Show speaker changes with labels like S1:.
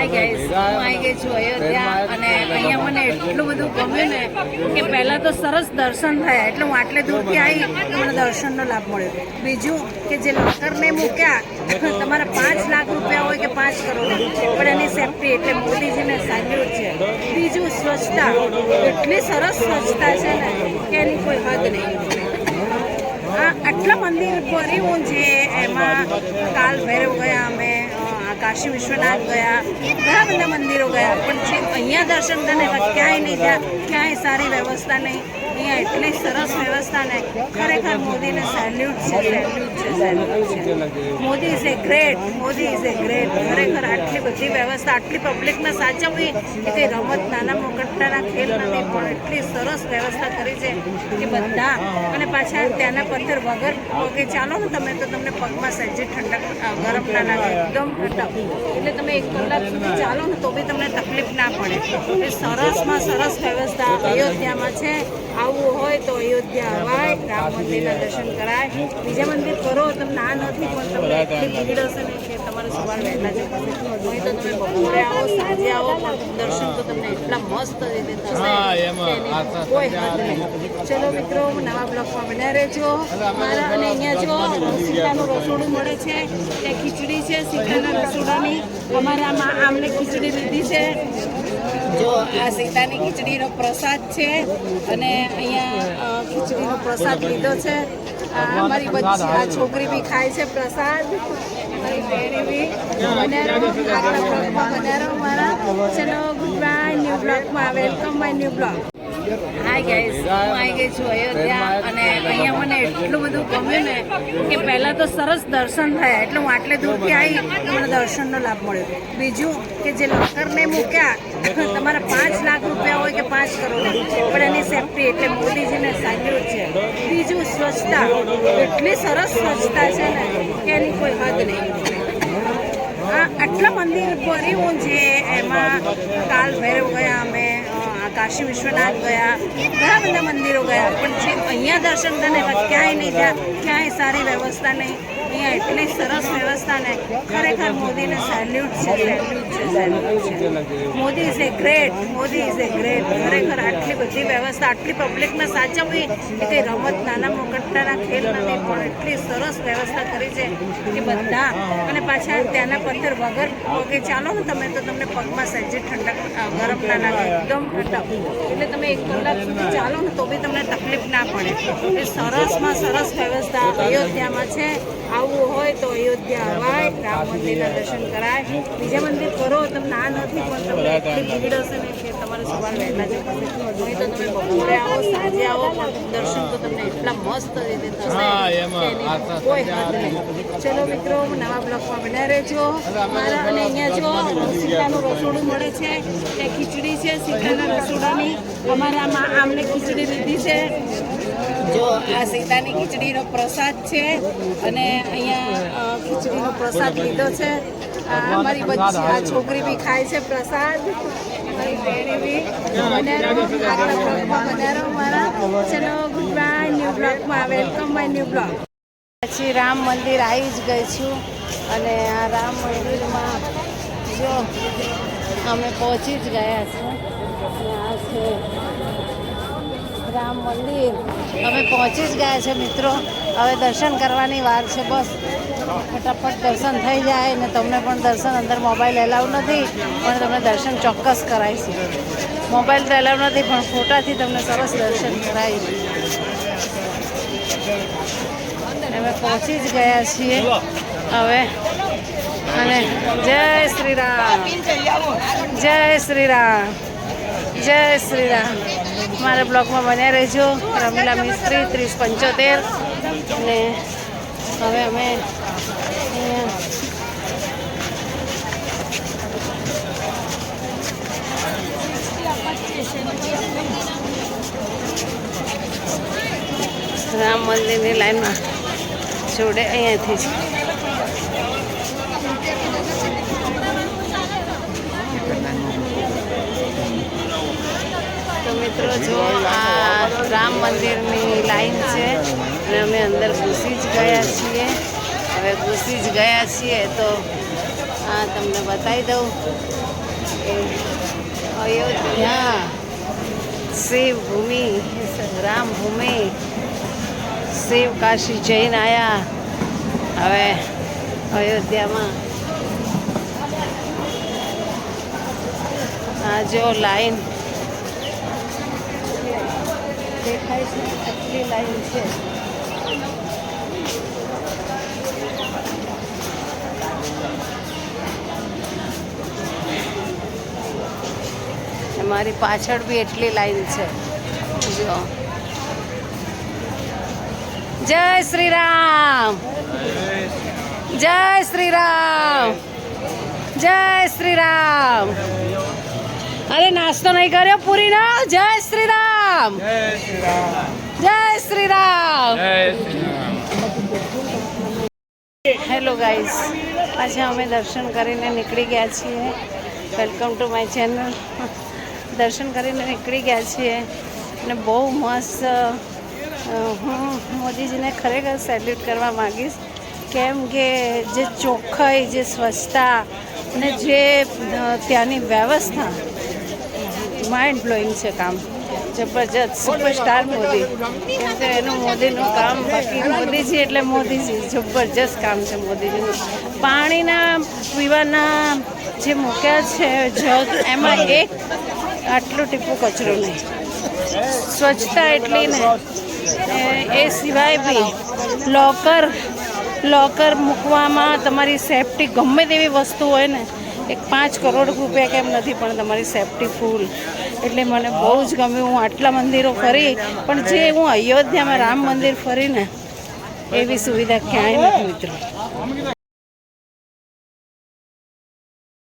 S1: હાય guys, હું આવી ગઈ છું અયોધ્યા અને અહીંયા મને એટલું બધું ગમ્યું ને કે પહેલાં તો સરસ દર્શન થયા, એટલે હું આટલે દૂરથી આવી મને દર્શનનો લાભ મળ્યો. બીજું કે જે લોકરને મૂક્યા તમારા 5 લાખ રૂપિયા હોય કે 5 કરોડ પણ એની સેફ્ટી, એટલે મોદીજીને સેલ્યુટ છે. બીજું સ્વચ્છતા, એટલી સરસ સ્વચ્છતા છે ને કે એની કોઈ હદ નહીં. આટલા મંદિર ફરી હું જે એમાં કાલ ભૈરવ ગયા, અમે કાશી વિશ્વનાથ ગયા, ઘણા બધા મંદિરો ગયા, પણ જે અહીંયા દર્શન કરીને ક્યાંય નહીં થયા, ક્યાંય સારી વ્યવસ્થા નહીં. અહીંયા એટલી સરસ વ્યવસ્થા ને ખરેખર મોદીને સેલ્યુટ છે, સેલ્યુટ છે, સેલ્યુટ છે. Modi is A great, Modi is A great. ખરેખર આટલી બધી વ્યવસ્થા, આટલી પબ્લિકને સાચવવી કે તે રમત નાના મોકટાના ખેલ નથી, પણ એટલી સરસ વ્યવસ્થા કરી છે કે બધા. અને પાછા ત્યાંના પથ્થર વગર પગે ચાલો ને તમે તો તમને પગમાં સહેજી ઠંડક ગરમ ના લાગે, એકદમ ઠંડક. એટલે તમે 1 કલાક સુધી ચાલો ને તો બી તમને તકલીફ ના પડે. એ સરસમાં સરસ વ્યવસ્થા અયોધ્યામાં છે. આવવું હોય તો અયોધ્યા અવાય, રામ મંદિરના દર્શન કરાય. બીજા મંદિર કરો તમે ના નથી, પણ તમને એટલી ભીડ હશે ને કે તમારે સવાર વહેલા જવું. હોય તો તમે બપોરે આવો, સાંજે આવો, પણ દર્શન તો તમને એટલા મસ્ત રીતે થશે કોઈ હદ નહીં. ચલો મિત્રો, નવા બ્લોગમાં બન્યા રહેજો મારા. અને અહીંયા જો સીતાનું રસોડું મળે છે, ત્યાં ખીચડી છે સીતાના રસોડાની. અમારામાં આમને ખીચડી લીધી છે. જો આ સીતાની ખીચડીનો પ્રસાદ છે અને અહીંયા ખીચડીનો પ્રસાદ લીધો છે. અમારી બચ્ચી આ છોકરી બી ખાય છે પ્રસાદ, મારી બેની બી. બનારો આગળ બ્લોગમાં બનારો મારા. ચલો ગુડ બાય, ન્યૂ બ્લોગમાં welcome my new blog. Hi guys, હું આવી ગઈ છું અયોધ્યા અને અહીંયા મને એટલું બધું ગમ્યું ને કે પહેલાં તો સરસ દર્શન થયા, એટલે હું આટલે દૂરથી આવી મને દર્શનનો લાભ મળ્યો. બીજું કે જે લોકરને મૂક્યા તમારા 5 લાખ રૂપિયા હોય કે 5 કરોડ પણ એની સેફ્ટી, એટલે મોદીજીને સેલ્યુટ છે. બીજું સ્વચ્છતા, એટલી સરસ સ્વચ્છતા છે ને કે એની કોઈ હદ નહીં. આટલા મંદિર ફરી હું જે એમાં કાલ ભૈરવ ગયા, અમે કાશી વિશ્વનાથ ગયા, ઘણા બધા મંદિરો ગયા, પણ જે અહીંયા દર્શન કરીને ક્યાંય નહીં થયા, ક્યાંય સારી વ્યવસ્થા નહીં. અહીંયા એટલી સરસ વ્યવસ્થા ને ખરેખર મોદીને સેલ્યુટ છે, સેલ્યુટ છે, સેલ્યુટ છે. Modi is A great, Modi is A great. ખરેખર આટલી બધી વ્યવસ્થા, આટલી પબ્લિકને સાચવવી કે તે રમત નાના મોકટાના ખેલ નથી, પણ એટલી સરસ વ્યવસ્થા કરી છે કે બધા. અને પાછા ત્યાંના પથ્થર વગર પગે ચાલો ને તમે તો તમને પગમાં સહેજી ઠંડક ગરમ ના લાગે, એકદમ ઠંડક. એટલે તમે 1 કલાક સુધી ચાલો ને તો બી તમને તકલીફ ના પડે. એ સરસમાં સરસ વ્યવસ્થા અયોધ્યામાં છે. આવવું હોય તો અયોધ્યા અવાય, રામ મંદિરના દર્શન કરાય. બીજા મંદિર કરો તમે ના નથી, પણ તમને એટલી ભીડ હશે ને કે તમારે સવાર વહેલા જવું. હોય તો તમે બપોરે આવો, સાંજે આવો, પણ દર્શન તો તમને એટલા મસ્ત રીતે થશે કોઈ હદ નહીં. ચલો મિત્રો, નવા બ્લોગમાં બન્યા રહેજો મારા. અને અહીંયા જો સીતાનું રસોડું મળે છે, ત્યાં ખીચડી છે સીતાના રસોડાની. અમારામાં આમને ખીચડી લીધી છે. જો આ સીતાની ખીચડીનો પ્રસાદ છે અને અહીંયા ખીચડીનો પ્રસાદ લીધો છે. અમારી બચ્ચી આ છોકરી બી ખાય છે પ્રસાદ, મારી બેની બી. બનારો આગળ બ્લોગમાં બનારો મારા. ચલો ગુડ બાય, ન્યૂ બ્લોગમાં વેલકમ માય ન્યૂ બ્લોગ. પછી રામ મંદિર આવી જ ગઈ છું અને આ રામ મંદિરમાં જો અમે પહોંચી જ ગયા છીએ. આ છે રામ મંદિર, અમે પહોંચી જ ગયા છે મિત્રો. હવે દર્શન કરવાની વાર છે, બસ ફટાફટ દર્શન થઈ જાય ને તમને પણ દર્શન. અંદર મોબાઈલ એલાઉ નથી, પણ તમને દર્શન ચોક્કસ કરાવીશું. મોબાઈલ તો એલાઉ નથી, પણ ફોટાથી તમને સરસ દર્શન કરાવીશું. અમે પહોંચી જ ગયા છીએ હવે. અને જય શ્રી રામ, જય શ્રી રામ, જય શ્રી રામ. મારા બ્લોગમાં બન્યા રહેજો. રમીલા મિસ્ત્રી 3075. અને હવે અમે રામ મંદિરની લાઈનમાં જોડે અહીંયાથી જ. તો મિત્રો જો આ રામ મંદિરની લાઈન છે અને અમે અંદર ઘૂસી જ ગયા છીએ. હવે ઘૂસી જ ગયા છીએ તો હા તમને બતાવી દઉં અયોધ્યા શિવ ભૂમિ રામ ભૂમિ શિવ કાશી જઈને આવ્યા હવે અયોધ્યામાં આ જો લાઈન દેખાય છે આટલી લાઈન છે મારી પાછળ બી એટલી લાઈન છે જો જય શ્રી રામ જય શ્રી રામ જય શ્રી રામ અરે નાસ્તો નહીં કર્યો પૂરી ના જય શ્રી રામ જય શ્રી રામ હેલો ગાઈઝ આજે અમે દર્શન કરીને નીકળી ગયા છીએ વેલકમ ટુ માય ચેનલ દર્શન કરીને નીકળી ગયા છીએ અને બહુ મસ્ત હું મોદીજીને ખરેખર સેલ્યુટ કરવા માગીશ કેમ કે જે ચોખ્ખાઈ જે સ્વચ્છતા અને જે ત્યાંની વ્યવસ્થા માઇન્ડ બ્લોઈંગ છે કામ જબરજસ્ત સુપરસ્ટાર મોદી કેમ કે એનું મોદીનું કામ બાકી મોદીજી એટલે મોદીજી જબરજસ્ત કામ છે મોદીજીનું પાણીના પીવાના જે મૂક્યા છે જગ એમાં એક આટલું ટીપું કચરો નહીં સ્વચ્છતા એટલી ને એ સિવાય બી લોકર મૂકવામાં તમારી સેફટી ગમે તેવી વસ્તુ હોય ને એક 5 કરોડ રૂપિયા કેમ નથી પણ તમારી સેફટી ફૂલ એટલે મને બહુ જ ગમ્યું હું આટલા મંદિરો ફરી પણ જે હું અયોધ્યામાં રામ મંદિર ફરીને એવી સુવિધા ક્યાંય નથી મિત્રો